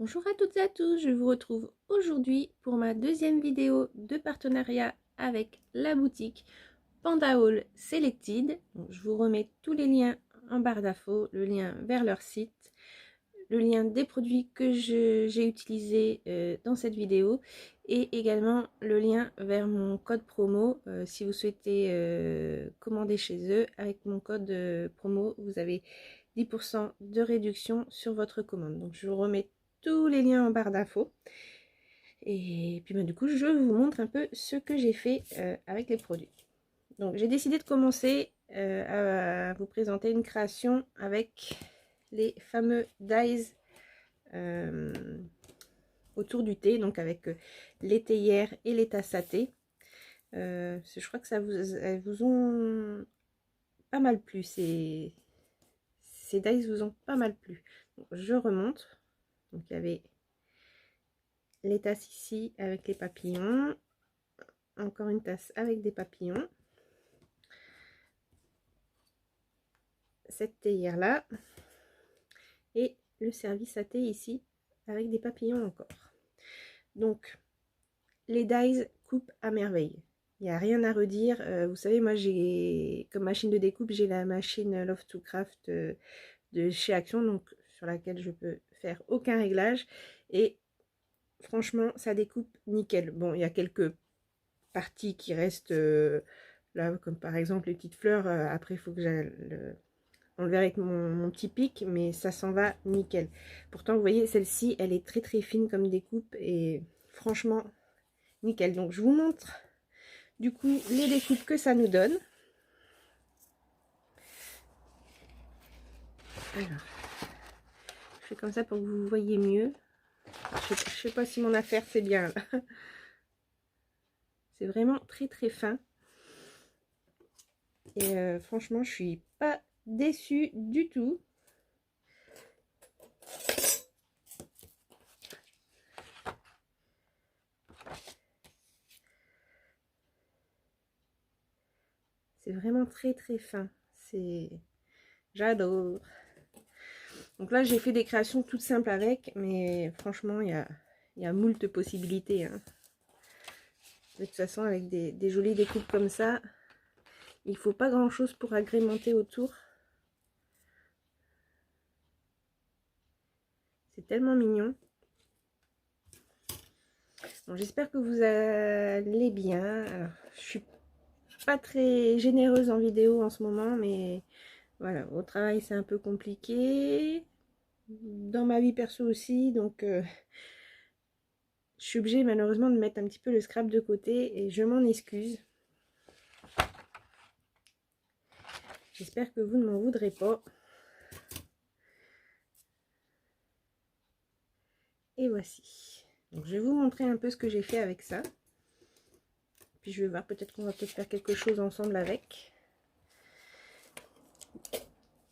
Bonjour à toutes et à tous, je vous retrouve aujourd'hui pour ma deuxième vidéo de partenariat avec la boutique Panda Haul Selected. Donc, je vous remets tous les liens en barre d'infos, le lien vers leur site, le lien des produits que j'ai utilisés dans cette vidéo et également le lien vers mon code promo si vous souhaitez commander chez eux. Avec mon code promo, vous avez 10% de réduction sur votre commande. Donc je vous remets tous les liens en barre d'infos. Et puis du coup, je vous montre un peu ce que j'ai fait avec les produits. Donc j'ai décidé de commencer à vous présenter une création avec les fameux dies autour du thé, donc avec les théières et les tasses à thé. Je crois que elles vous ont pas mal plu, ces dies vous ont pas mal plu. Donc, je remonte. Donc il y avait les tasses ici avec les papillons, encore une tasse avec des papillons, cette théière là et le service à thé ici avec des papillons encore. Donc les dies coupent à merveille, il n'y a rien à redire. Vous savez, moi j'ai comme machine de découpe, j'ai la machine Love to Craft de chez Action, donc sur laquelle je peux faire aucun réglage et franchement ça découpe nickel. Bon, il y a quelques parties qui restent là, comme par exemple les petites fleurs, après il faut que j'aille enlever avec mon petit pic, mais ça s'en va nickel. Pourtant vous voyez, celle-ci elle est très très fine comme découpe et franchement nickel. Donc je vous montre du coup les découpes que ça nous donne. Alors je fais comme ça pour que vous voyez mieux. Je sais pas si mon affaire c'est bien là. C'est vraiment très très fin et franchement je suis pas déçue du tout. C'est vraiment très très fin, c'est j'adore. Donc là j'ai fait des créations toutes simples avec, mais franchement il y a moult possibilités hein. De toute façon avec des jolies découpes comme ça, il faut pas grand chose pour agrémenter autour. C'est tellement mignon. Bon, j'espère que vous allez bien. Alors, je suis pas très généreuse en vidéo en ce moment, mais voilà, au travail c'est un peu compliqué, dans ma vie perso aussi, donc je suis obligée malheureusement de mettre un petit peu le scrap de côté et je m'en excuse. J'espère que vous ne m'en voudrez pas. Et voici. Donc je vais vous montrer un peu ce que j'ai fait avec ça. Puis je vais voir, peut-être qu'on va peut-être faire quelque chose ensemble avec.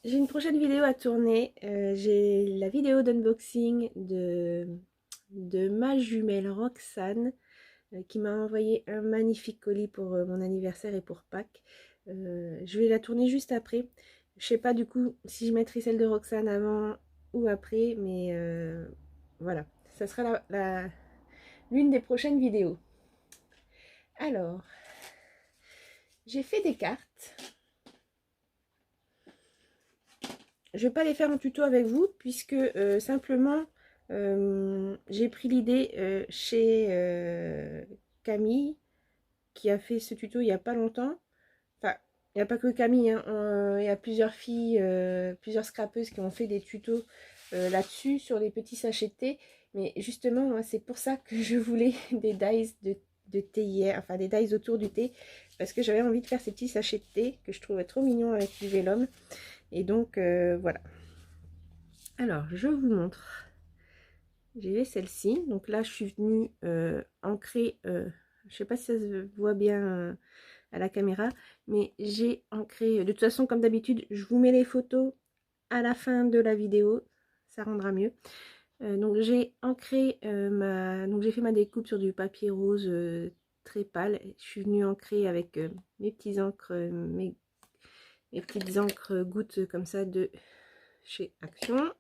J'ai une prochaine vidéo à tourner. J'ai la vidéo d'unboxing de ma jumelle Roxane qui m'a envoyé un magnifique colis pour mon anniversaire et pour Pâques. Je vais la tourner juste après. Je sais pas du coup si je mettrai celle de Roxane avant ou après, mais voilà, ça sera l'une des prochaines vidéos. Alors, j'ai fait des cartes. Je vais pas les faire en tuto avec vous puisque simplement j'ai pris l'idée chez Camille qui a fait ce tuto il n'y a pas longtemps. Enfin, il n'y a pas que Camille, hein. Il y a plusieurs filles, plusieurs scrapeuses qui ont fait des tutos là-dessus sur les petits sachets de thé. Mais justement, c'est pour ça que je voulais des dies de thé hier, enfin des dies autour du thé, parce que j'avais envie de faire ces petits sachets de thé que je trouvais trop mignons avec du vélum. Et donc voilà. Alors je vous montre. J'ai celle-ci. Donc là je suis venue ancrer, je sais pas si ça se voit bien à la caméra, mais j'ai ancré, de toute façon comme d'habitude je vous mets les photos à la fin de la vidéo, ça rendra mieux. Donc j'ai ancré donc j'ai fait ma découpe sur du papier rose très pâle. Je suis venue ancrer avec mes petits encres, mes petites encres gouttes comme ça de chez Action.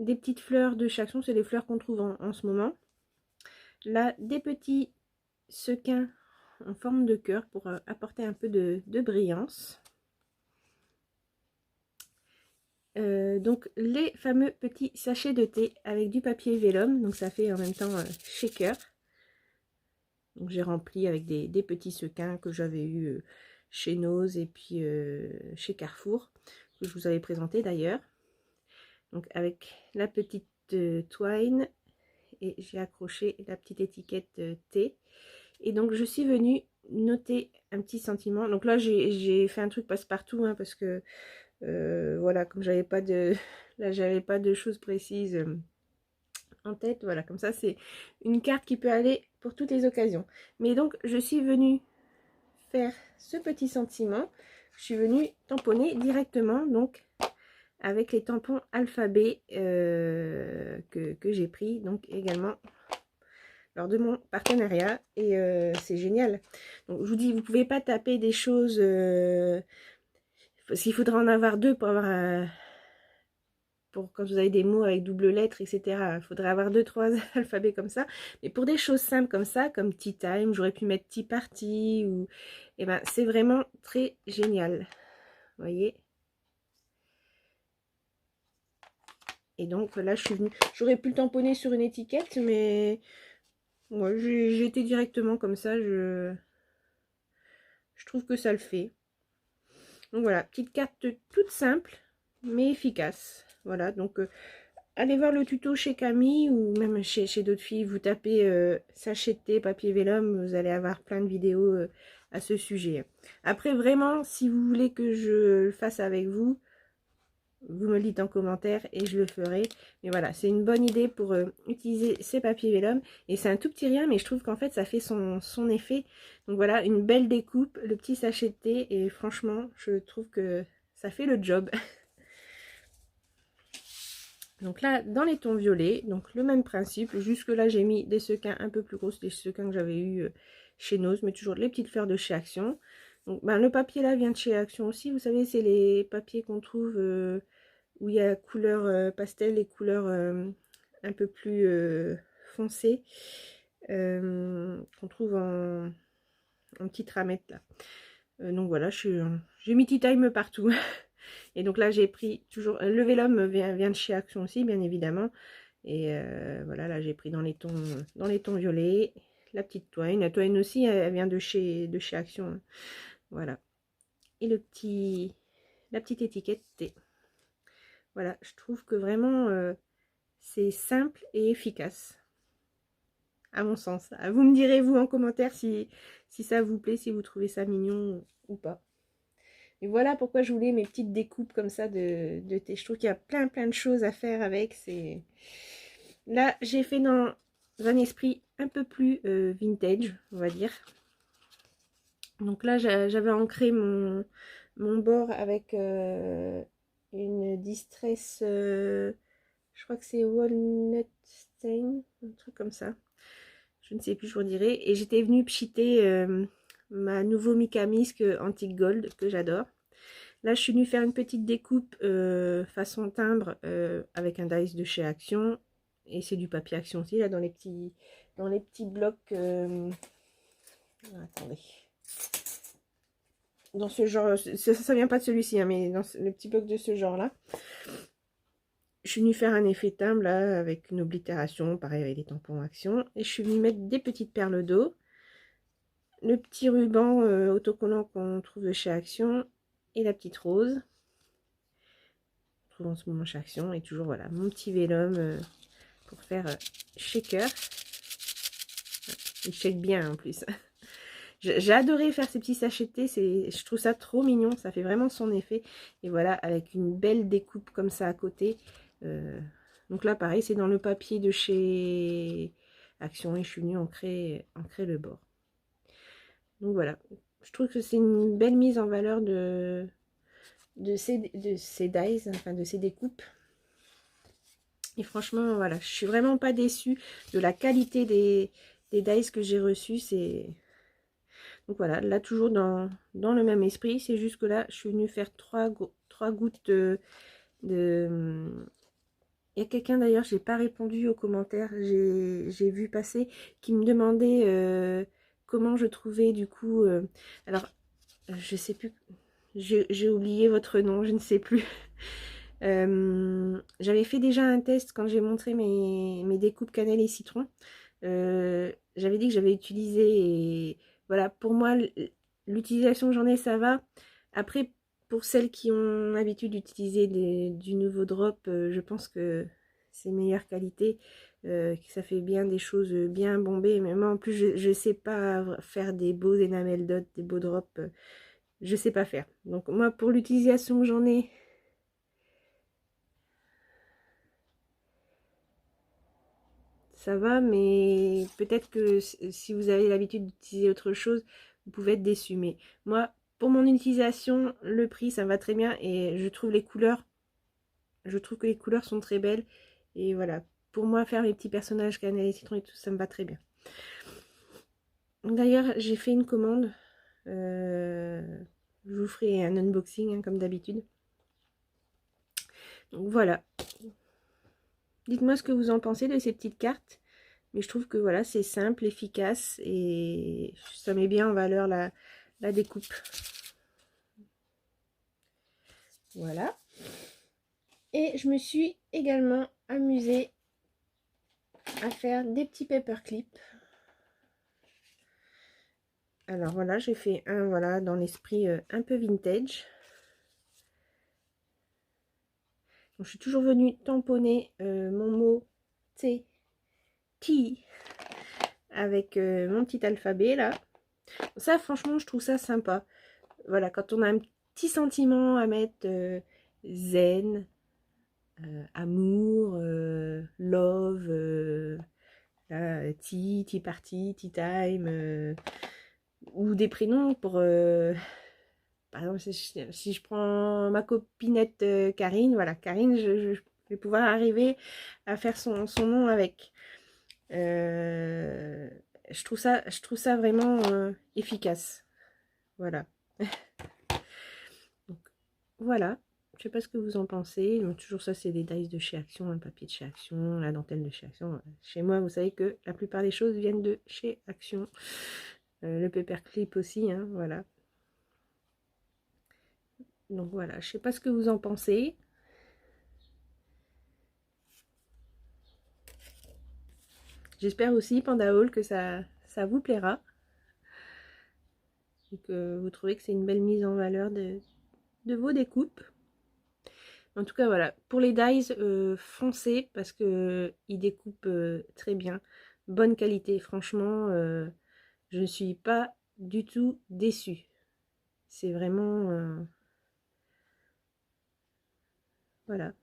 des petites fleurs de Chez Action, c'est les fleurs qu'on trouve en ce moment. Là, des petits sequins en forme de cœur pour apporter un peu de brillance. Donc les fameux petits sachets de thé avec du papier vélum, donc ça fait en même temps shaker. Donc j'ai rempli avec des petits sequins que j'avais eu chez Nose et puis chez Carrefour, que je vous avais présenté d'ailleurs. Donc avec la petite twine, et j'ai accroché la petite étiquette thé. Et donc je suis venue noter un petit sentiment. Donc là j'ai fait un truc passe-partout, hein, parce que voilà, comme j'avais pas de là j'avais pas de choses précises en tête. Voilà, comme ça c'est une carte qui peut aller pour toutes les occasions. Mais donc je suis venue faire ce petit sentiment. Je suis venue tamponner directement, donc avec les tampons alphabet que j'ai pris donc également lors de mon partenariat, et c'est génial. Donc je vous dis, vous pouvez pas taper des choses parce qu'il faudra en avoir deux pour avoir pour quand vous avez des mots avec double lettre, etc. Il faudrait avoir 2-3 alphabets comme ça. Mais pour des choses simples comme ça, comme tea time, j'aurais pu mettre tea party, ou et ben c'est vraiment très génial. Vous voyez. Et donc là, je suis venue. J'aurais pu le tamponner sur une étiquette, mais moi, j'ai été directement comme ça. Je trouve que ça le fait. Donc voilà, petite carte toute simple, mais efficace. Voilà, donc allez voir le tuto chez Camille ou même chez d'autres filles. Vous tapez sachet de thé, papier vélum, vous allez avoir plein de vidéos à ce sujet. Après, vraiment, si vous voulez que je le fasse avec vous, vous me le dites en commentaire et je le ferai. Mais voilà, c'est une bonne idée pour utiliser ces papiers vélum. Et c'est un tout petit rien, mais je trouve qu'en fait, ça fait son effet. Donc voilà, une belle découpe, le petit sachet de thé. Et franchement, je trouve que ça fait le job. Donc là, dans les tons violets, donc le même principe. Jusque là, j'ai mis des sequins un peu plus grosses, des sequins que j'avais eu chez Nose, mais toujours les petites fleurs de chez Action. Donc ben, le papier là vient de chez Action aussi. Vous savez, c'est les papiers qu'on trouve où il y a couleur pastel et couleurs un peu plus foncées, qu'on trouve en petites ramettes là. Donc voilà, j'ai mis Tea Time partout. Et donc là, j'ai pris toujours. Le vélum vient de chez Action aussi, bien évidemment. Et voilà, là, j'ai pris dans les tons violets. La petite twine. La twine aussi, elle vient de chez Action, hein. Voilà. Et la petite étiquette T. Voilà, je trouve que vraiment c'est simple et efficace, à mon sens. Vous me direz, vous, en commentaire si ça vous plaît, si vous trouvez ça mignon ou pas. Et voilà pourquoi je voulais mes petites découpes comme ça de thé. Je trouve qu'il y a plein de choses à faire avec. Là, j'ai fait dans un esprit un peu plus vintage, on va dire. Donc là, j'avais ancré mon bord avec une distress, je crois que c'est Walnut Stain, un truc comme ça. Je ne sais plus, je vous dirai. Et j'étais venue pchiter ma nouveau Mica Misk Antique Gold que j'adore. Là, je suis venue faire une petite découpe façon timbre avec un dice de chez Action. Et c'est du papier Action aussi, là, dans les petits blocs. Attendez. Dans ce genre, ça vient pas de celui-ci, hein, mais dans le petit bloc de ce genre-là. Je suis venue faire un effet timbre là avec une oblitération, pareil avec des tampons Action. Et je suis venue mettre des petites perles d'eau, le petit ruban autocollant qu'on trouve de chez Action et la petite rose. On trouve en ce moment chez Action. Et toujours voilà, mon petit vélum pour faire shaker. Il shake bien en plus. J'ai adoré faire ces petits sachets de thé, je trouve ça trop mignon, ça fait vraiment son effet. Et voilà, avec une belle découpe comme ça à côté. Donc là, pareil, c'est dans le papier de chez Action et je suis venue ancrer le bord. Donc voilà, je trouve que c'est une belle mise en valeur de ces dies, enfin de ces découpes. Et franchement, voilà, je suis vraiment pas déçue de la qualité des dies que j'ai reçus. Donc voilà, là toujours dans le même esprit, c'est juste que là je suis venue faire trois gouttes de Il y a quelqu'un d'ailleurs, j'ai pas répondu aux commentaires, j'ai vu passer, qui me demandait comment je trouvais du coup... alors, je sais plus, j'ai oublié votre nom, je ne sais plus. J'avais fait déjà un test quand j'ai montré mes découpes cannelle et citron. J'avais dit que j'avais utilisé et voilà, pour moi, l'utilisation que j'en ai, ça va. Après, pour celles qui ont l'habitude d'utiliser du nouveau drop, je pense que c'est meilleure qualité, que ça fait bien des choses bien bombées. Mais moi, en plus, je sais pas faire des beaux enamel dot, des beaux drops. Je sais pas faire. Donc moi, pour l'utilisation que j'en ai, ça va, mais peut-être que si vous avez l'habitude d'utiliser autre chose, vous pouvez être déçu. Mais moi, pour mon utilisation, le prix, ça me va très bien et je trouve les couleurs, je trouve que les couleurs sont très belles. Et voilà, pour moi, faire mes petits personnages cannelle et citron et tout, ça me va très bien. D'ailleurs, j'ai fait une commande. Je vous ferai un unboxing, hein, comme d'habitude. Donc voilà. Dites-moi ce que vous en pensez de ces petites cartes. Mais je trouve que voilà, c'est simple, efficace et ça met bien en valeur la découpe. Voilà. Et je me suis également amusée à faire des petits paperclips. Alors voilà, j'ai fait un voilà dans l'esprit un peu vintage. Donc, je suis toujours venue tamponner mon mot T, T avec mon petit alphabet là. Ça franchement je trouve ça sympa. Voilà, quand on a un petit sentiment à mettre zen, amour, love, tea, tea party, tea time, ou des prénoms pour... par exemple, si je prends ma copinette Karine, voilà, Karine, je vais pouvoir arriver à faire son nom avec. Je trouve ça vraiment efficace. Voilà. Donc, voilà. Je sais pas ce que vous en pensez. Donc, toujours ça, c'est des dies de chez Action, le papier de chez Action, la dentelle de chez Action. Chez moi, vous savez que la plupart des choses viennent de chez Action. Le paperclip aussi, hein, voilà. Donc voilà, je sais pas ce que vous en pensez. J'espère aussi, Panda Hall, que ça vous plaira. Et que vous trouvez que c'est une belle mise en valeur de vos découpes. En tout cas, voilà. Pour les dies, foncez parce que ils découpent très bien. Bonne qualité. Franchement, je ne suis pas du tout déçue. C'est vraiment... voilà.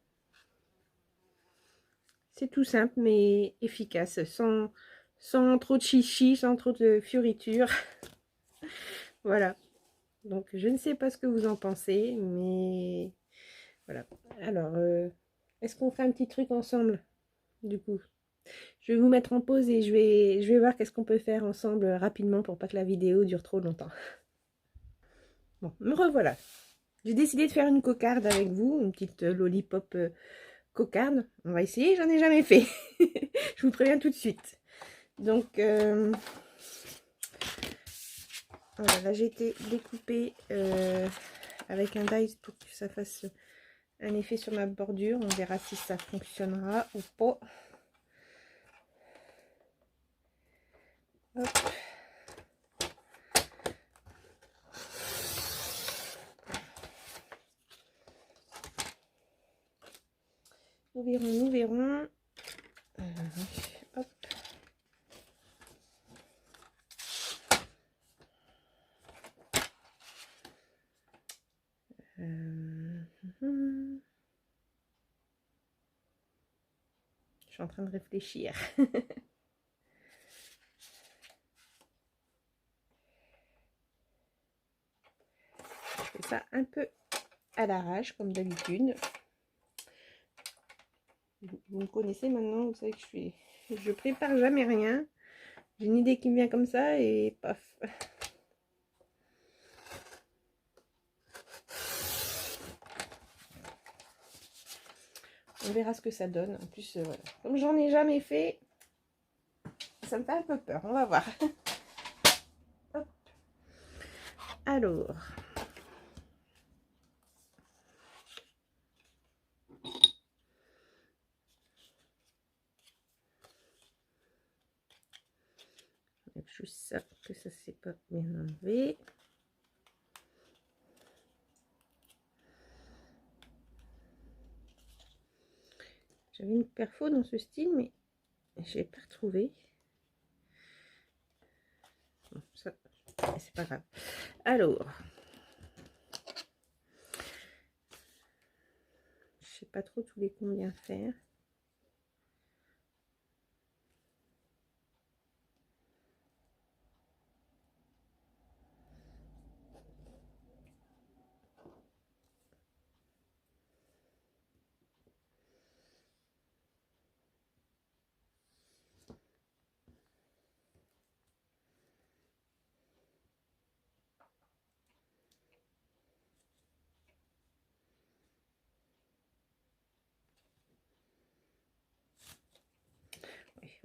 C'est tout simple mais efficace. Sans trop de chichi, sans trop de fioritures. Voilà. Donc, je ne sais pas ce que vous en pensez, mais voilà. Alors, est-ce qu'on fait un petit truc ensemble, du coup? Je vais vous mettre en pause et je vais voir qu'est-ce qu'on peut faire ensemble rapidement pour pas que la vidéo dure trop longtemps. Bon, me revoilà. J'ai décidé de faire une cocarde avec vous, une petite lollipop cocarde. On va essayer, j'en ai jamais fait. Je vous préviens tout de suite. Donc, voilà, là j'ai été découpée avec un dies pour que ça fasse un effet sur ma bordure. On verra si ça fonctionnera ou pas. Hop. Nous verrons, nous verrons. Hop. Je suis en train de réfléchir. Je fais ça un peu à l'arrache, comme d'habitude. Vous me connaissez maintenant, vous savez que je prépare jamais rien. J'ai une idée qui me vient comme ça et paf. On verra ce que ça donne. En plus, voilà. Comme j'en ai jamais fait, ça me fait un peu peur. On va voir. Hop. Alors. Juste ça, que ça s'est pas bien enlevé. J'avais une perfo dans ce style, mais je l'ai pas retrouvé. Bon, ça, c'est pas grave. Alors, je sais pas trop tous les combien faire.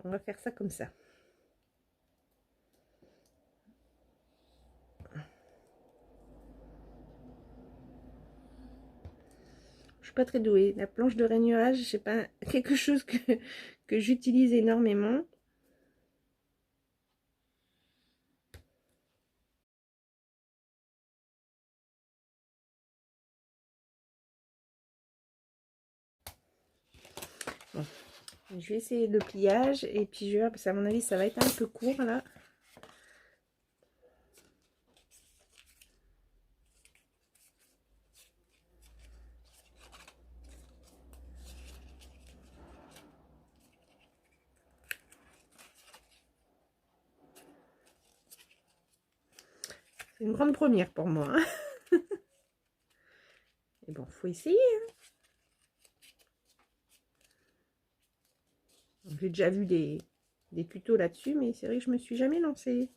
On va faire ça comme ça. Je suis pas très douée. La planche de rainurage, c'est pas quelque chose que j'utilise énormément. Bon. Je vais essayer le pliage et puis je vais voir, parce qu'à mon avis ça va être un peu court là. C'est une grande première pour moi. Hein. Et bon, faut essayer. Hein. J'ai déjà vu des tutos là-dessus, mais c'est vrai que je me suis jamais lancée.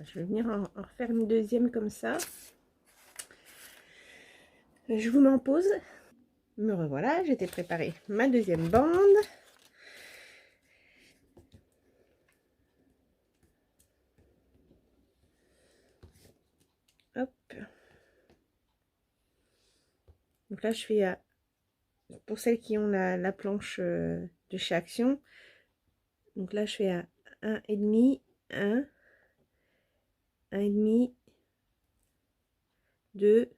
Je vais venir en refaire une deuxième comme ça. Je vous m'en pose. Me revoilà, j'étais préparée ma deuxième bande. Hop. Donc là, je fais, pour celles qui ont la planche de chez Action, donc là, je fais à 1,5, 1, 1,5, 2,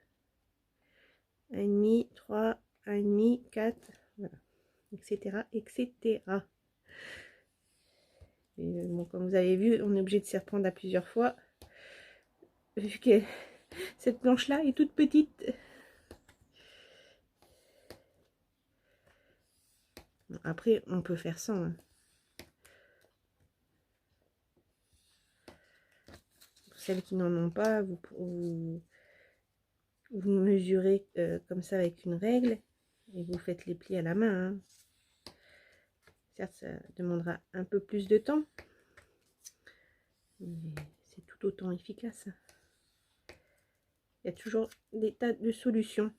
1,5, 3, 1,5, 4, voilà, etc., etc. Et bon, comme vous avez vu, on est obligé de s'y reprendre à plusieurs fois, vu que cette planche-là est toute petite. Bon, après, on peut faire sans. Hein. Pour celles qui n'en ont pas, vous mesurez comme ça avec une règle et vous faites les plis à la main. Hein. Certes, ça demandera un peu plus de temps, mais c'est tout autant efficace. Il y a toujours des tas de solutions.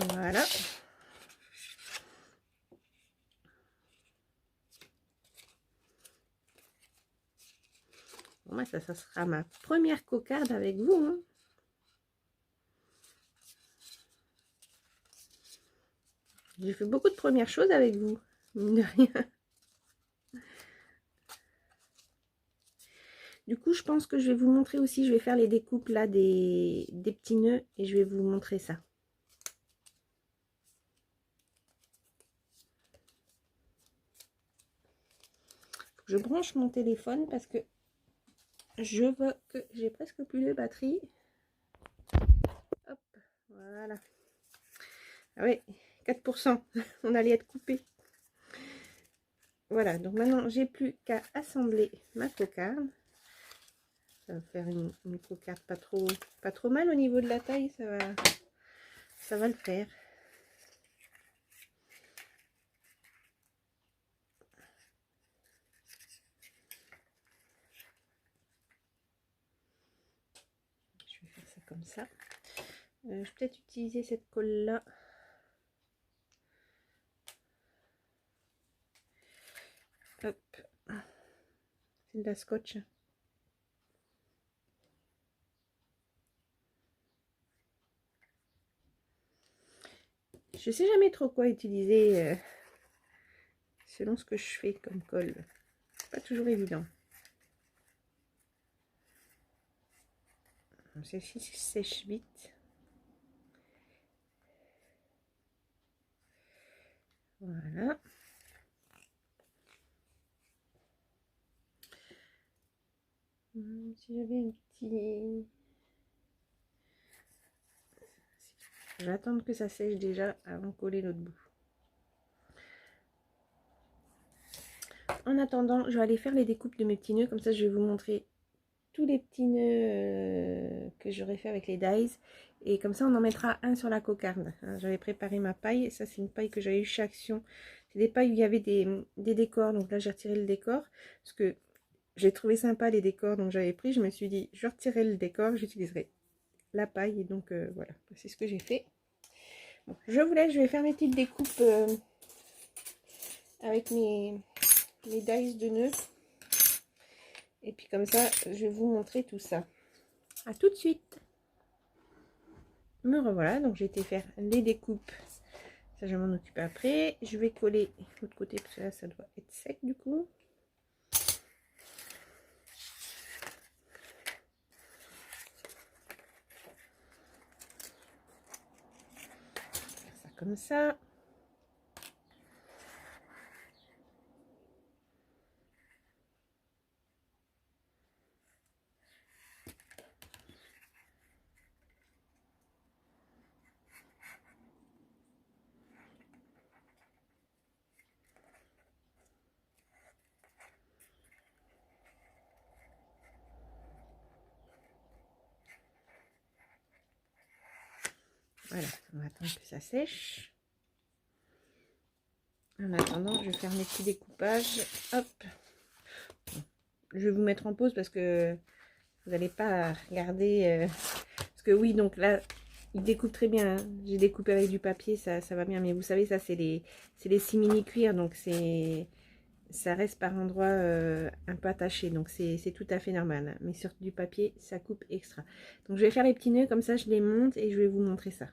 Voilà. Bon, moi, ça sera ma première cocarde avec vous. Hein. J'ai fait beaucoup de premières choses avec vous, mine de rien. Du coup, je pense que je vais vous montrer aussi, je vais faire les découpes là des petits nœuds et je vais vous montrer ça. Je branche mon téléphone parce que je vois que j'ai presque plus de batterie. Voilà. Ah oui, 4%. On allait être coupé. Voilà, donc maintenant, j'ai plus qu'à assembler ma cocarde. Ça va faire une cocarde pas trop mal au niveau de la taille. Ça va le faire. Je vais faire ça comme ça. Je vais peut-être utiliser cette colle là. Hop. C'est de la scotch. Je sais jamais trop quoi utiliser selon ce que je fais comme colle. C'est pas toujours évident. Celle-ci sèche vite. Voilà. Si j'avais un petit... Je vais attendre que ça sèche déjà avant de coller l'autre bout. En attendant, je vais aller faire les découpes de mes petits nœuds. Comme ça, je vais vous montrer tous les petits nœuds que j'aurais fait avec les dies. Et comme ça, on en mettra un sur la cocarde. J'avais préparé ma paille. Ça, c'est une paille que j'avais eu chez Action. C'est des pailles où il y avait des décors. Donc là, j'ai retiré le décor. Parce que j'ai trouvé sympa les décors. Donc j'avais pris. Je me suis dit, je retirerai le décor. J'utiliserai la paille. Et donc voilà, c'est ce que j'ai fait. Bon, je vous laisse. Je vais faire mes petites découpes avec mes dies de nœuds. Et puis comme ça, je vais vous montrer tout ça. À tout de suite. Me revoilà, donc j'ai été faire les découpes. Ça, je vais m'en occuper après. Je vais coller l'autre côté parce que là, ça doit être sec du coup. Faire ça comme ça. Voilà, on va attendre que ça sèche. En attendant, je vais faire mes petits découpages. Hop. Je vais vous mettre en pause parce que vous n'allez pas regarder. Parce que oui, donc là, il découpe très bien. Hein. J'ai découpé avec du papier, ça va bien. Mais vous savez, ça, c'est les simili cuir. Donc, ça reste par endroits un peu attaché. Donc, c'est tout à fait normal. Hein. Mais sur du papier, ça coupe extra. Donc, je vais faire les petits nœuds. Comme ça, je les monte et je vais vous montrer ça.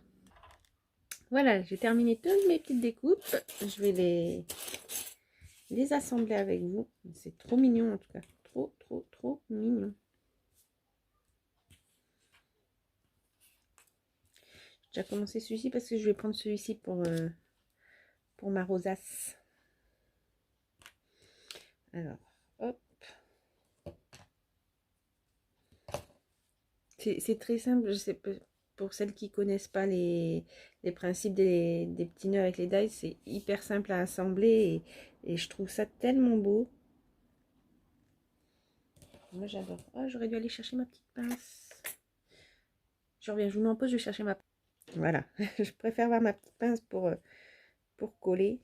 Voilà, j'ai terminé toutes mes petites découpes. Je vais les assembler avec vous. C'est trop mignon en tout cas. Trop, trop, trop mignon. J'ai déjà commencé celui-ci parce que je vais prendre celui-ci pour ma rosace. Alors, hop. C'est très simple. Je sais, pour celles qui connaissent pas les principes des petits nœuds avec les dies, c'est hyper simple à assembler et je trouve ça tellement beau. Moi j'adore. Oh, j'aurais dû aller chercher ma petite pince. Je reviens, je vous mets en pause, je vais chercher ma... Voilà, je préfère avoir ma petite pince pour coller.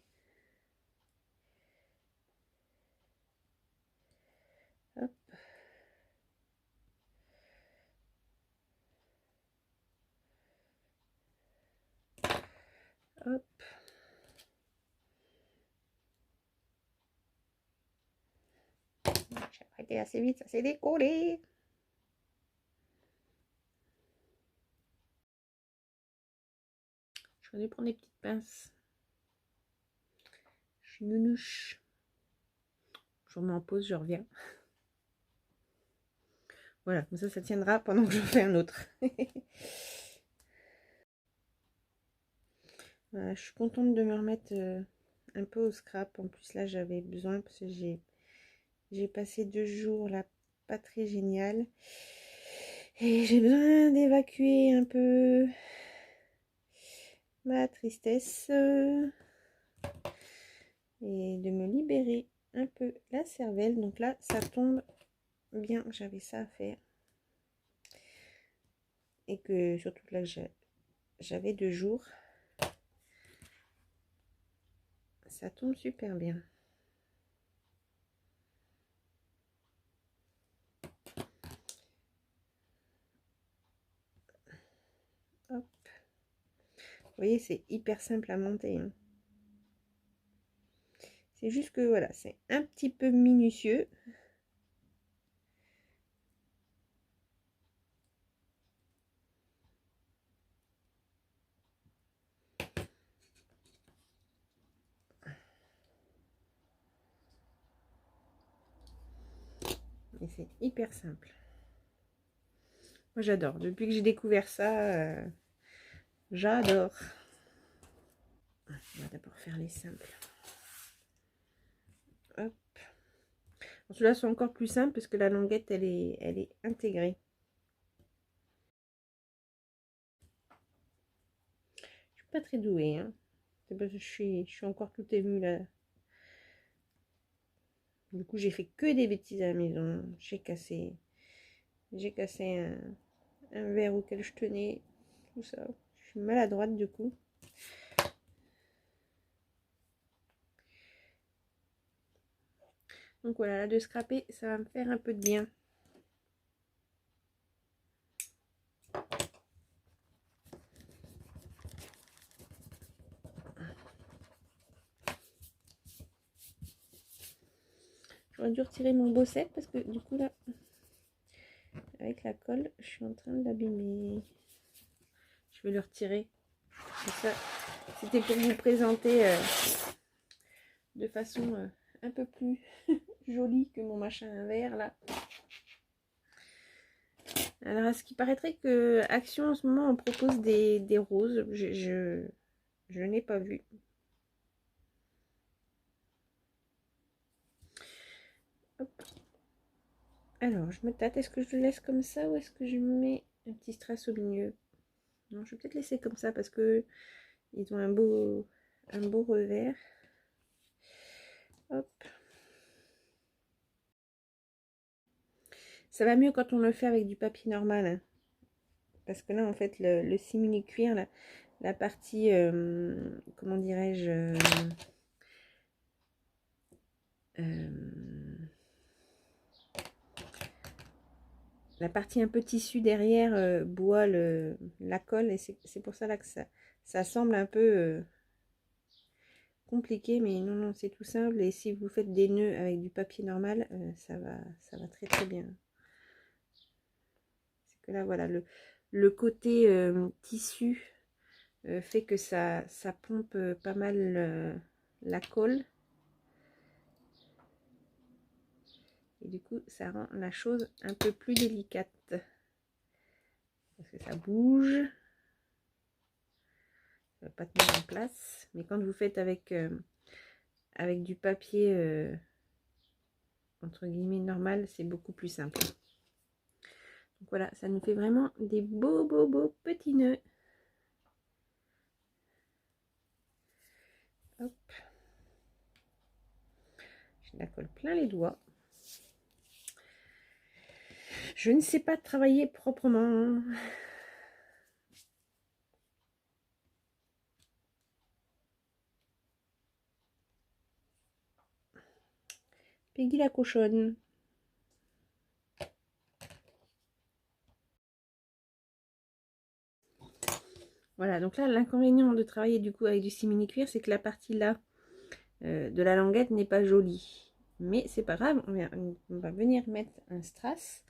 Hop. Hop. J'ai arrêté assez vite, ça s'est décollé. Je vais prendre des petites pinces. Je suis nounouche. Je remets en pause, je reviens. Voilà, comme ça tiendra pendant que je fais un autre. Voilà, je suis contente de me remettre un peu au scrap. En plus, là, j'avais besoin parce que j'ai passé 2 jours là, pas très génial. Et j'ai besoin d'évacuer un peu ma tristesse et de me libérer un peu la cervelle. Donc là, ça tombe bien, j'avais ça à faire. Et que surtout là, j'avais 2 jours. Ça tombe super bien. Hop. Vous voyez, c'est hyper simple à monter. Hein. C'est juste que voilà, c'est un petit peu minutieux. Mais c'est hyper simple. Moi j'adore. Depuis que j'ai découvert ça, j'adore. On va d'abord faire les simples. Hop. Ceux-là sont encore plus simples parce que la languette, elle est intégrée. Je suis pas très douée. Hein. C'est parce que je suis encore tout émue là. Du coup, j'ai fait que des bêtises à la maison. J'ai cassé un verre auquel je tenais. Tout ça. Je suis maladroite du coup. Donc voilà, là de scraper, ça va me faire un peu de bien. J'aurais dû retirer mon bosset parce que du coup là, avec la colle, je suis en train de l'abîmer. Je vais le retirer. Ça, c'était pour vous présenter de façon un peu plus jolie que mon machin vert là. Alors, à ce qui paraîtrait que Action en ce moment on propose des roses. Je n'ai pas vu. Hop. Alors, je me tâte. Est-ce que je le laisse comme ça ou est-ce que je mets un petit strass au milieu? Non, je vais peut-être laisser comme ça parce que ils ont un beau revers. Hop. Ça va mieux quand on le fait avec du papier normal. Hein. Parce que là, en fait, le simili-cuir, la partie, comment dirais-je, la partie un peu tissu derrière boit la colle. Et c'est pour ça là que ça semble un peu compliqué. Mais non, non, c'est tout simple. Et si vous faites des nœuds avec du papier normal, ça va très très bien. C'est que là, voilà, le côté tissu fait que ça pompe pas mal la colle. Et du coup, ça rend la chose un peu plus délicate. Parce que ça bouge. Ça va pas tenir en place. Mais quand vous faites avec du papier entre guillemets normal, c'est beaucoup plus simple. Donc voilà, ça nous fait vraiment des beaux petits nœuds. Hop. Je la colle plein les doigts. Je ne sais pas travailler proprement. Peggy la cochonne. Voilà, donc là, l'inconvénient de travailler du coup avec du simili-cuir, c'est que la partie là de la languette n'est pas jolie. Mais c'est pas grave, on va venir mettre un strass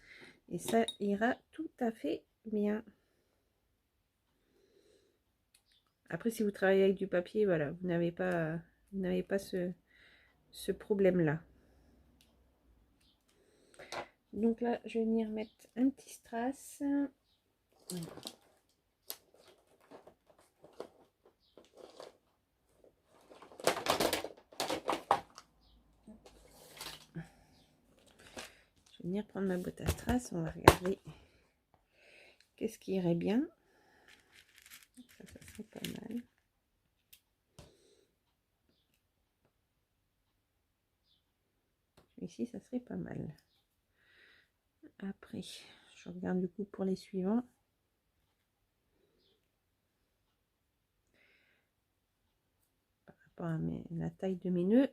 et ça ira tout à fait bien. Après, si vous travaillez avec du papier, voilà, vous n'avez pas ce problème-là. Donc là, je vais venir mettre un petit strass. Je vais venir prendre ma boîte à strass. On va regarder qu'est-ce qui irait bien. Ça serait pas mal. Ici, ça serait pas mal. Après, je regarde du coup pour les suivants. Par rapport à la taille de mes nœuds.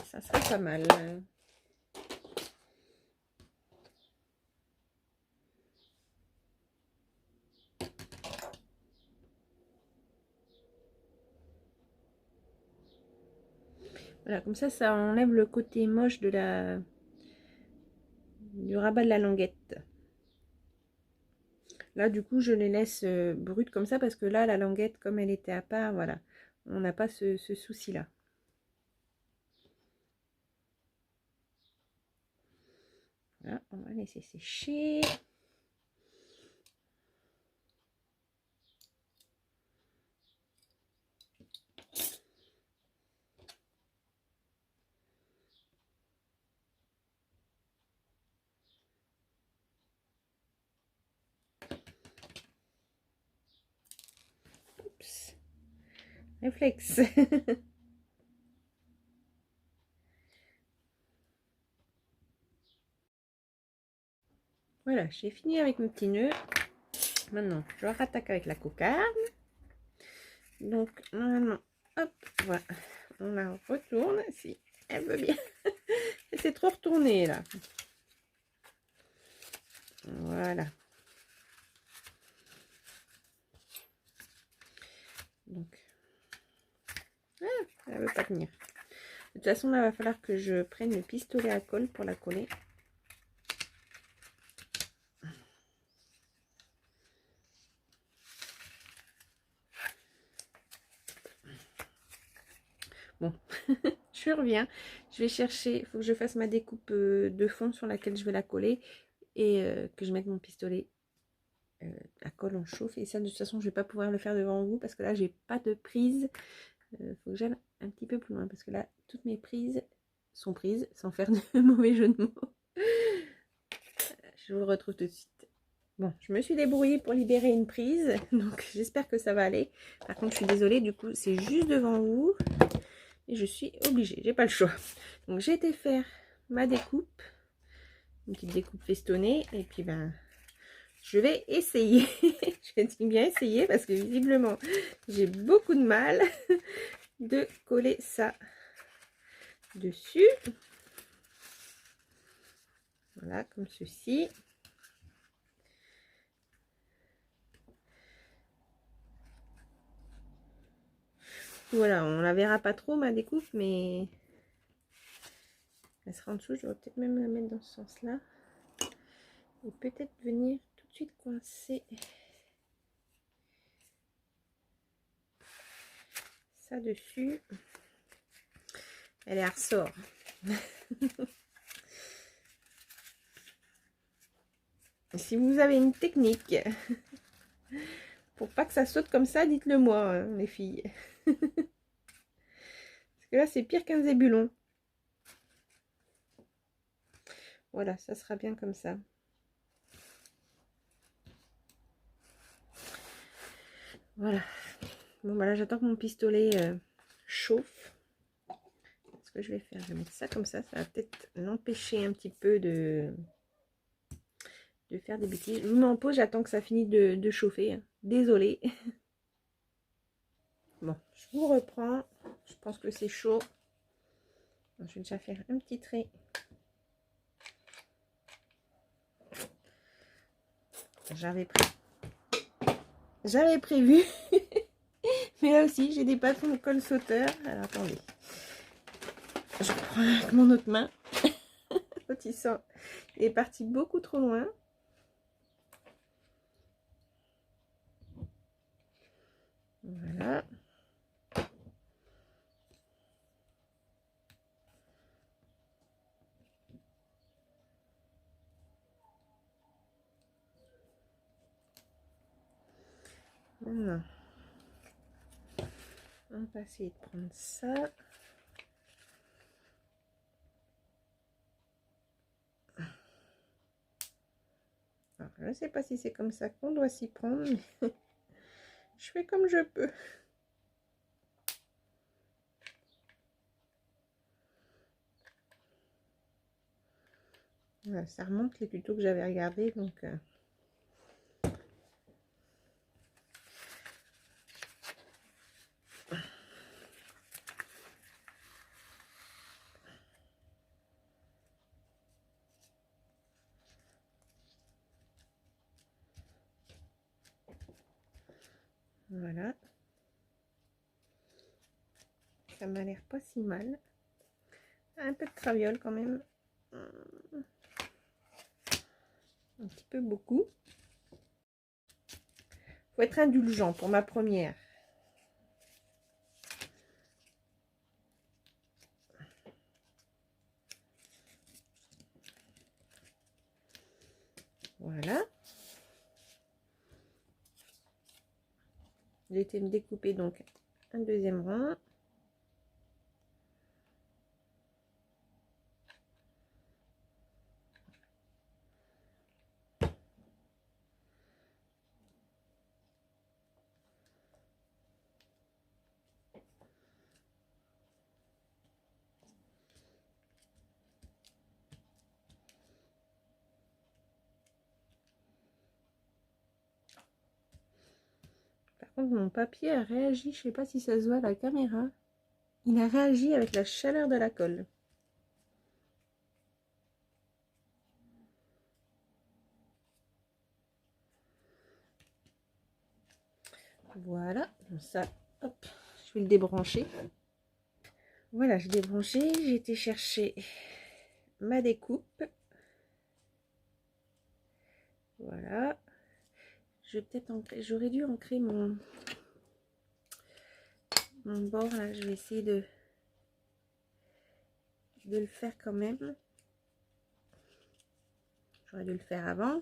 Ça serait pas mal. Voilà, comme ça enlève le côté moche de du rabat de la languette. Là, du coup, je les laisse brutes comme ça parce que là, la languette, comme elle était à part, voilà, on n'a pas ce souci-là. Voilà, on va laisser sécher. Oups. Réflexe. Voilà, j'ai fini avec mes petits nœuds. Maintenant, je rattaque avec la cocarde. Donc, normalement, hop, voilà. On la retourne si elle veut bien. C'est trop retourné là. Voilà. Donc, elle veut pas tenir. De toute façon, là, il va falloir que je prenne le pistolet à colle pour la coller. Bon, je reviens. Je vais chercher, il faut que je fasse ma découpe de fond sur laquelle je vais la coller et que je mette mon pistolet à colle en chauffe. Et ça, de toute façon, je vais pas pouvoir le faire devant vous parce que là, j'ai pas de prise. Faut que j'aille un petit peu plus loin parce que là, toutes mes prises sont prises sans faire de mauvais jeu de mots. Je vous retrouve tout de suite. Bon, je me suis débrouillée pour libérer une prise, donc j'espère que ça va aller. Par contre, je suis désolée, du coup, c'est juste devant vous. Et je suis obligée, j'ai pas le choix. Donc j'ai été faire ma découpe, une petite découpe festonnée, et puis ben je vais essayer. Je dis bien essayer parce que visiblement j'ai beaucoup de mal de coller ça dessus. Voilà, comme ceci. Voilà, on la verra pas trop ma découpe, mais elle sera en dessous. Je vais peut-être même la mettre dans ce sens-là. Et peut-être venir tout de suite coincer ça dessus. Elle est à ressort. Si vous avez une technique pour pas que ça saute comme ça, dites-le moi, hein, les filles. Parce que là, c'est pire qu'un zébulon. Voilà, ça sera bien comme ça. Voilà. Bon, bah là, j'attends que mon pistolet chauffe. Ce que je vais faire, je vais mettre ça comme ça. Ça va peut-être l'empêcher un petit peu de faire des bêtises. Je vous mets en pause, j'attends que ça finisse de chauffer. Hein. Désolée. Bon, je vous reprends. Je pense que c'est chaud. Je vais déjà faire un petit trait. J'avais prévu. Mais là aussi, j'ai des bâtons de colle sauteur. Alors, attendez. Je reprends avec mon autre main. L'autre, il est parti beaucoup trop loin. Voilà. Maintenant, on va essayer de prendre ça. Alors, je ne sais pas si c'est comme ça qu'on doit s'y prendre, mais je fais comme je peux. Voilà, ça remonte les tutos que j'avais regardés, donc voilà. Ça m'a l'air pas si mal. Un peu de traviole quand même. Un petit peu beaucoup. Faut être indulgent pour ma première. Voilà. J'ai été me découper donc un deuxième rang. Par contre, mon papier a réagi. Je sais pas si ça se voit à la caméra. Il a réagi avec la chaleur de la colle. Voilà, ça, hop, je vais le débrancher. Voilà, je l'ai débranché, j'ai été chercher ma découpe. Voilà. Je vais peut-être ancrer, j'aurais dû ancrer mon bord là, je vais essayer de le faire quand même. J'aurais dû le faire avant.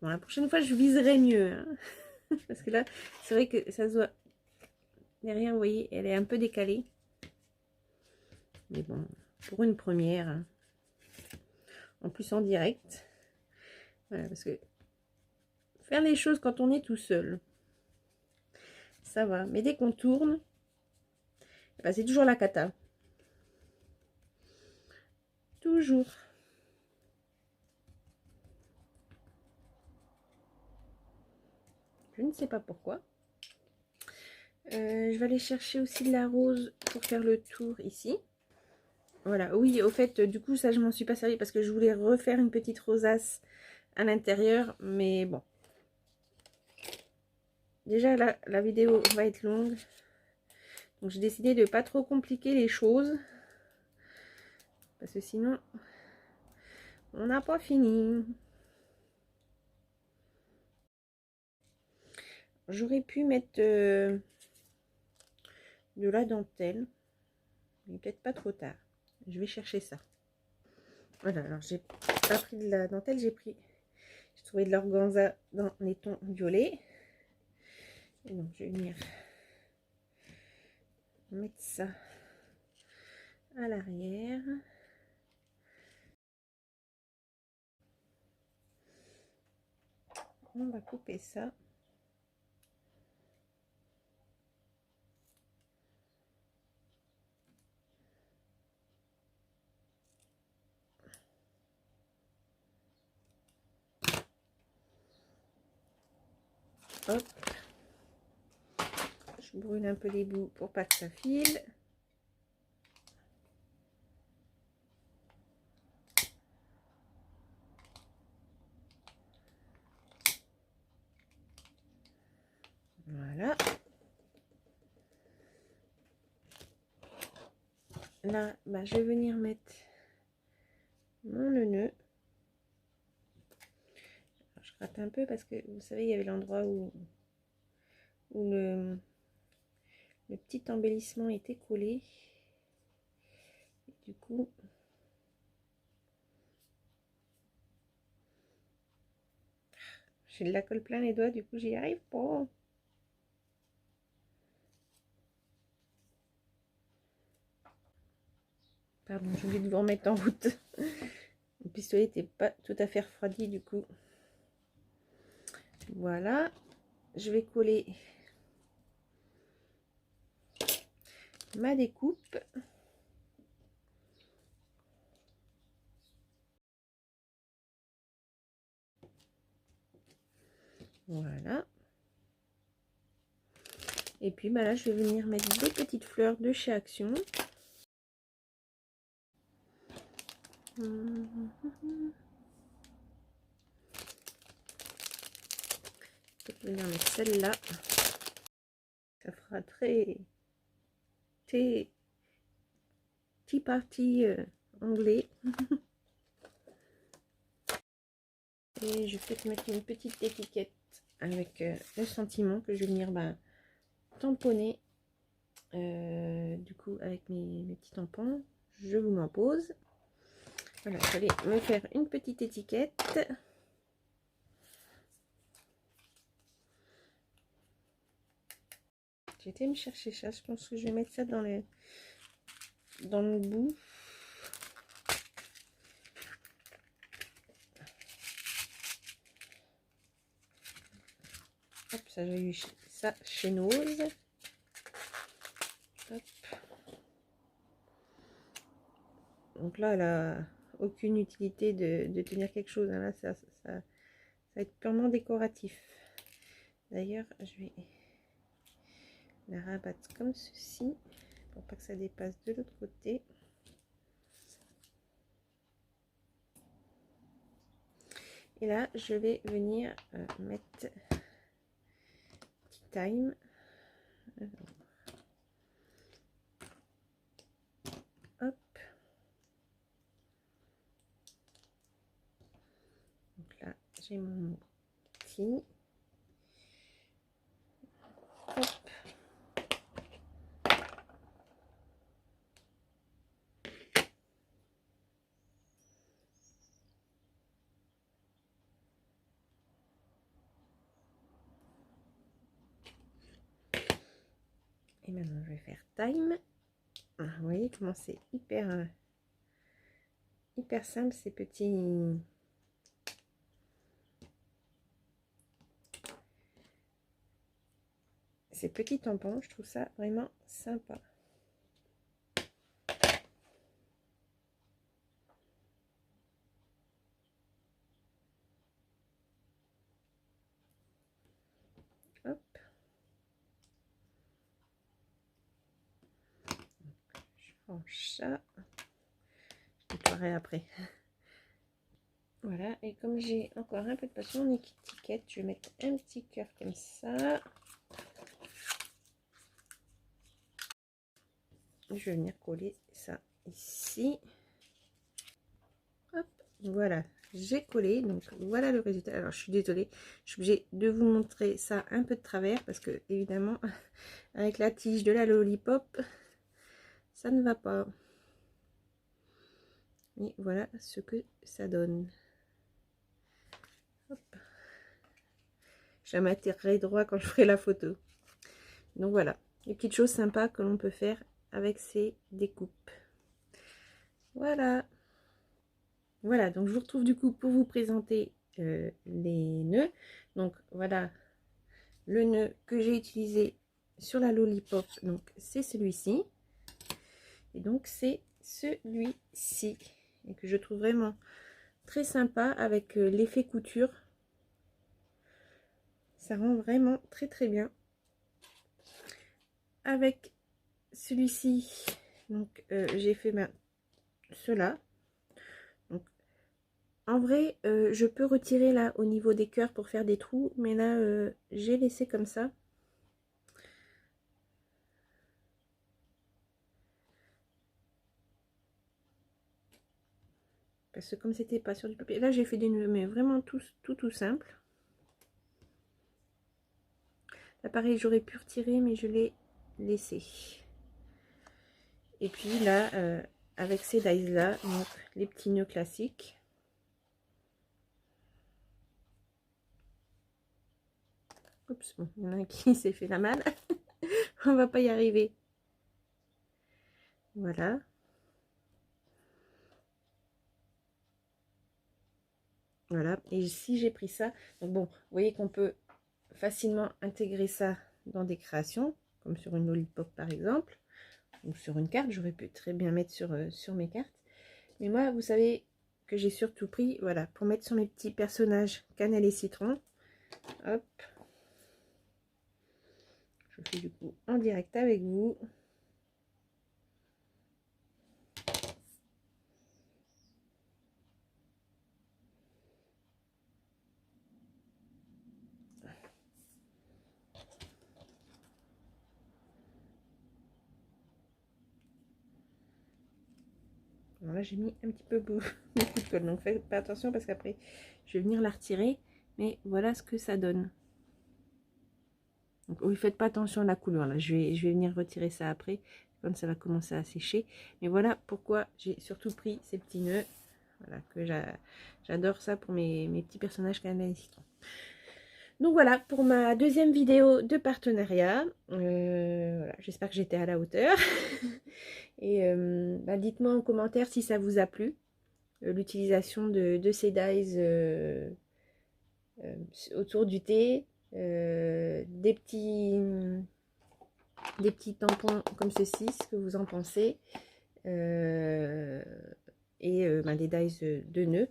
Bon, la prochaine fois, je viserai mieux. Hein. Parce que là, c'est vrai que ça se voit. Derrière, vous voyez, elle est un peu décalée. Mais bon, pour une première. Hein. En plus, en direct. Voilà, parce que faire les choses quand on est tout seul, ça va. Mais dès qu'on tourne, ben, c'est toujours la cata. Toujours. Je ne sais pas pourquoi. Je vais aller chercher aussi de la rose pour faire le tour ici. Voilà, oui, au fait, du coup, ça, je m'en suis pas servi parce que je voulais refaire une petite rosace à l'intérieur, mais bon. Déjà, la vidéo va être longue. Donc, j'ai décidé de pas trop compliquer les choses. Parce que sinon, on n'a pas fini. J'aurais pu mettre de la dentelle. Mais peut-être pas trop tard. Je vais chercher ça. Voilà, alors j'ai pas pris de la dentelle, j'ai trouvé de l'organza dans les tons violets. Et donc je vais venir mettre ça à l'arrière. On va couper ça. Hop. Je brûle un peu les bouts pour pas que ça file. Voilà. Là, bah, je vais venir mettre mon nœud. rate un peu parce que vous savez, il y avait l'endroit où le petit embellissement était collé. Et du coup, j'ai de la colle plein les doigts, du coup, j'y arrive pas. Pardon, j'ai oublié de vous remettre en route. Le pistolet n'était pas tout à fait refroidi, du coup. Voilà. Je vais coller ma découpe. Voilà. Et puis bah là, je vais venir mettre des petites fleurs de chez Action. Je vais venir mettre celle-là. Ça fera très tea party anglais. Et je vais peut-être mettre une petite étiquette avec le sentiment que je vais venir tamponner. Du coup, avec mes petits tampons, je vous m'en pose. Voilà, je vais me faire une petite étiquette. J'ai été me chercher ça. Je pense que je vais mettre ça dans le bout. Hop, ça j'ai eu ça chez Nose. Hop. Donc là, elle a aucune utilité de tenir quelque chose. Hein. Là, ça va être purement décoratif. D'ailleurs, je vais la rabattre comme ceci pour pas que ça dépasse de l'autre côté. Et là, je vais venir mettre Tea Time. Hop. Donc là, j'ai mon petit. Hop. Et maintenant, je vais faire Time. Vous voyez comment c'est hyper simple ces petits tampons. Je trouve ça vraiment sympa. Hop. Je range ça. Je nettoierai après. Voilà, et comme j'ai encore un peu de place sur mon étiquette, je vais mettre un petit cœur comme ça. Je vais venir coller ça ici. Hop, voilà, j'ai collé. Donc voilà le résultat. Alors je suis désolée, je suis obligée de vous montrer ça un peu de travers parce que évidemment avec la tige de la lollipop, ça ne va pas. Et voilà ce que ça donne. Hop. Je m'attirerai droit quand je ferai la photo. Donc voilà, les petites choses sympas que l'on peut faire avec ces découpes. Voilà. Voilà, donc je vous retrouve du coup pour vous présenter les nœuds. Donc voilà le nœud que j'ai utilisé sur la lollipop. Donc c'est celui-ci. Et donc c'est celui-ci. Et que je trouve vraiment très sympa avec l'effet couture. Ça rend vraiment très très bien. Avec celui-ci, donc j'ai fait cela. Donc, en vrai, je peux retirer là au niveau des cœurs pour faire des trous, mais là j'ai laissé comme ça. Parce que comme c'était pas sur du papier, là j'ai fait des nœuds, mais vraiment tout simple. Là, pareil, j'aurais pu retirer, mais je l'ai laissé. Et puis là, avec ces dies là, donc les petits nœuds classiques. Oups, bon, il y en a un qui s'est fait la malle. On va pas y arriver. Voilà. Voilà. Et si j'ai pris ça, donc bon, vous voyez qu'on peut facilement intégrer ça dans des créations, comme sur une lollipop par exemple, ou sur une carte. J'aurais pu très bien mettre sur mes cartes. Mais moi, vous savez que j'ai surtout pris, voilà, pour mettre sur mes petits personnages cannelle et citron. Hop. Je fais du coup en direct avec vous. Alors là, j'ai mis un petit peu beaucoup de colle, donc faites pas attention parce qu'après, je vais venir la retirer. Mais voilà ce que ça donne. Donc, oui, faites pas attention à la couleur. Là, je vais venir retirer ça après, quand ça va commencer à sécher. Mais voilà pourquoi j'ai surtout pris ces petits nœuds. Voilà, que j'adore ça pour mes petits personnages cannelle et citron. Donc voilà, pour ma deuxième vidéo de partenariat. Voilà, j'espère que j'étais à la hauteur. Et bah, dites-moi en commentaire si ça vous a plu, l'utilisation de ces dies autour du thé, des petits tampons comme ceci, ce que vous en pensez, et ben, des dies de nœuds.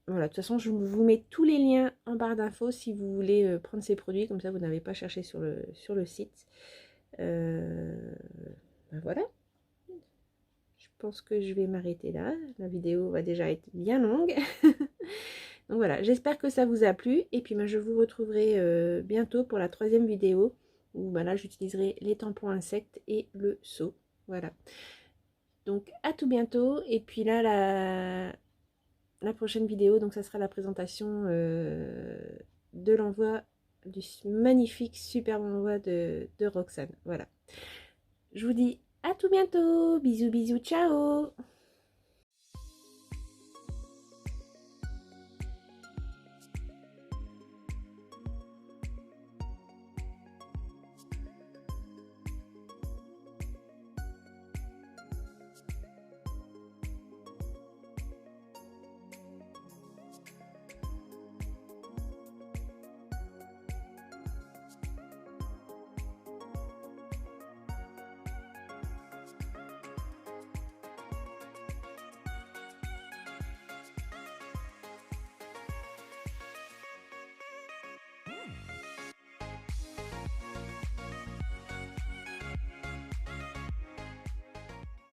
Voilà, de toute façon, je vous mets tous les liens en barre d'infos si vous voulez prendre ces produits, comme ça vous n'avez pas cherché sur le site. Ben voilà, je pense que je vais m'arrêter là. La vidéo va déjà être bien longue. Donc voilà, j'espère que ça vous a plu. Et puis ben, je vous retrouverai bientôt pour la troisième vidéo où ben, là j'utiliserai les tampons insectes et le seau. Voilà. Donc à tout bientôt. Et puis là, la prochaine vidéo, donc ça sera la présentation de l'envoi du magnifique superbe envoi de Roxane. Voilà. Je vous dis à tout bientôt. Bisous, bisous, ciao.